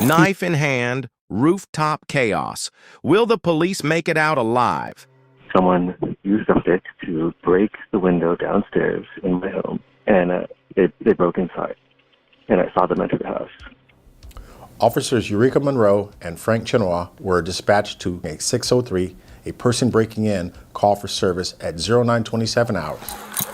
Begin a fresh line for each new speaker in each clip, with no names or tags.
Knife in hand, rooftop chaos. Will the police make it out alive?
Someone used a stick to break the window downstairs in my home, and they broke inside, and I saw them enter the house.
Officers Eureka Monroe and Frank Chenois were dispatched to a 603, a person breaking in, call for service at 0927 hours.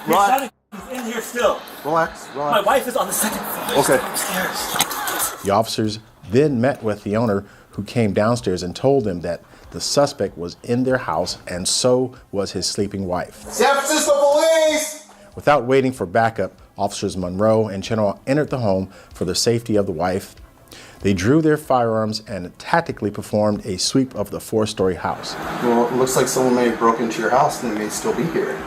He's in here still.
Relax.
My wife is on the second floor.
Okay.
Upstairs.
The officers then met with the owner, who came downstairs and told them that the suspect was in their house and so was his sleeping wife.
San Francisco Police!
Without waiting for backup, Officers Monroe and Chenois entered the home for the safety of the wife. They drew their firearms and tactically performed a sweep of the 4-story house.
Well, it looks like someone may have broken into your house and they may still be here.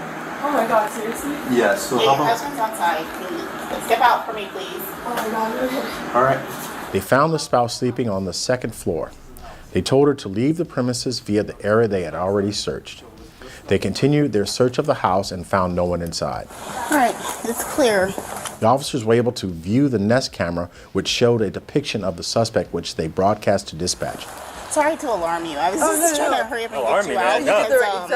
Oh my God, seriously?
Yes. So
your husband's outside. Please step out for me, please.
Oh my God, okay.
All right.
They found the spouse sleeping on the second floor. They told her to leave the premises via the area they had already searched. They continued their search of the house and found no one inside.
All right, it's clear.
The officers were able to view the Nest camera, which showed a depiction of the suspect, which they broadcast to dispatch.
Sorry to alarm you. I was just trying to hurry up and get you out.
No.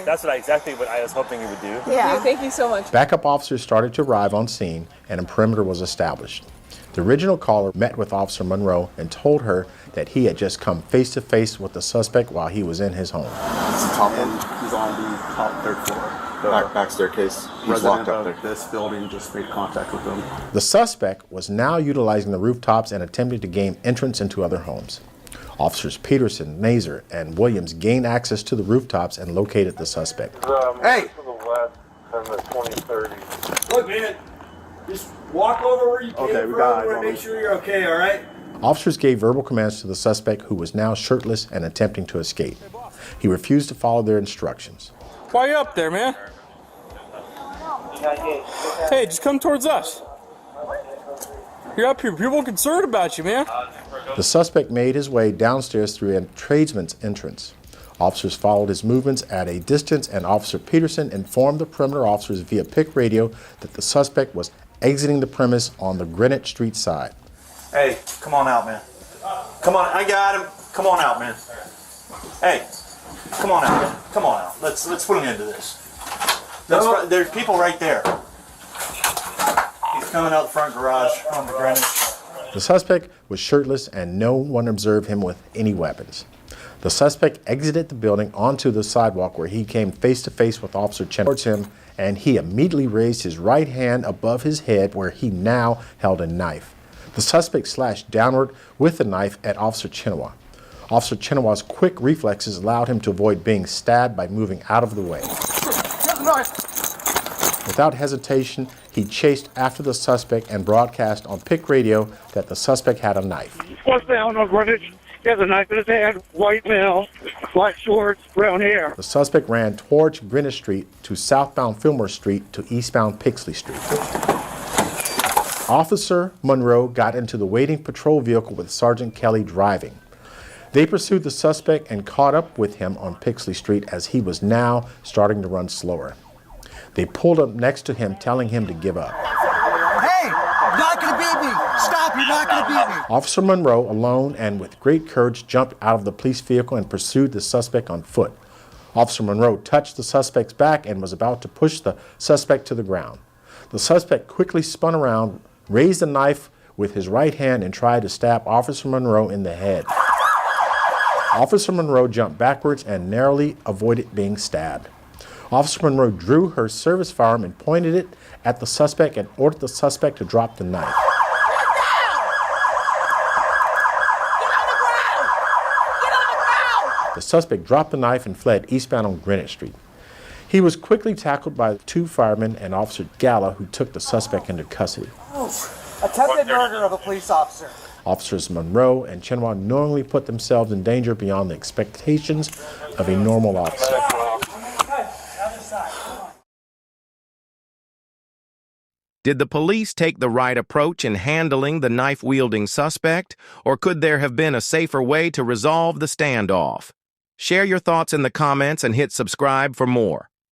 That's exactly what I was hoping you would do.
Yeah.
Thank you so much.
Backup officers started to arrive on scene, and a perimeter was established. The original caller met with Officer Monroe and told her that he had just come face-to-face with the suspect while he was in his home.
He's on the top third floor. Back staircase. He's locked up there. This building just made contact with them.
The suspect was now utilizing the rooftops and attempting to gain entrance into other homes. Officers Peterson, Nazer, and Williams gained access to the rooftops and located the suspect.
Hey!
To the west and the 2030.
Look, man, just walk over where you came
we got it.
make sure you're okay, all right?
Officers gave verbal commands to the suspect, who was now shirtless and attempting to escape. He refused to follow their instructions.
Why you up there, man? Hey, just come towards us. You're up here. People are concerned about you, man.
The suspect made his way downstairs through a tradesman's entrance. Officers followed his movements at a distance, and Officer Peterson informed the perimeter officers via PIC radio that the suspect was exiting the premise on the Greenwich Street side.
Hey, come on out, man. Come on, I got him. Come on out, man. Hey, come on out, man. Come on out. Let's put an end to this. There's people right there. He's coming out the front garage on the Greenwich.
The suspect was shirtless, and no one observed him with any weapons. The suspect exited the building onto the sidewalk, where he came face-to-face with Officer Chen towards him, and he immediately raised his right hand above his head, where he now held a knife. The suspect slashed downward with the knife at Officer Chenois. Officer Chenois' quick reflexes allowed him to avoid being stabbed by moving out of the way. Without hesitation, he chased after the suspect and broadcast on PIC radio that the suspect had a knife.
What's down on Greenwich? He has a knife in his hand, white male, black shorts, brown hair.
The suspect ran towards Greenwich Street to southbound Fillmore Street to eastbound Pixley Street. Officer Monroe got into the waiting patrol vehicle with Sergeant Kelly driving. They pursued the suspect and caught up with him on Pixley Street as he was now starting to run slower. They pulled up next to him, telling him to give up.
Hey, you're not gonna beat me! Stop, you're not gonna beat me!
Officer Monroe, alone and with great courage, jumped out of the police vehicle and pursued the suspect on foot. Officer Monroe touched the suspect's back and was about to push the suspect to the ground. The suspect quickly spun around, raised a knife with his right hand, and tried to stab Officer Monroe in the head. Officer Monroe jumped backwards and narrowly avoided being stabbed. Officer Monroe drew her service firearm and pointed it at the suspect and ordered the suspect to drop the knife. The suspect dropped the knife and fled eastbound on Greenwich Street. He was quickly tackled by 2 firemen and Officer Gala, who took the suspect into custody.
Attempted murder of a police officer.
Officers Monroe and Chenois knowingly put themselves in danger beyond the expectations of a normal officer.
Did the police take the right approach in handling the knife-wielding suspect, or could there have been a safer way to resolve the standoff? Share your thoughts in the comments and hit subscribe for more.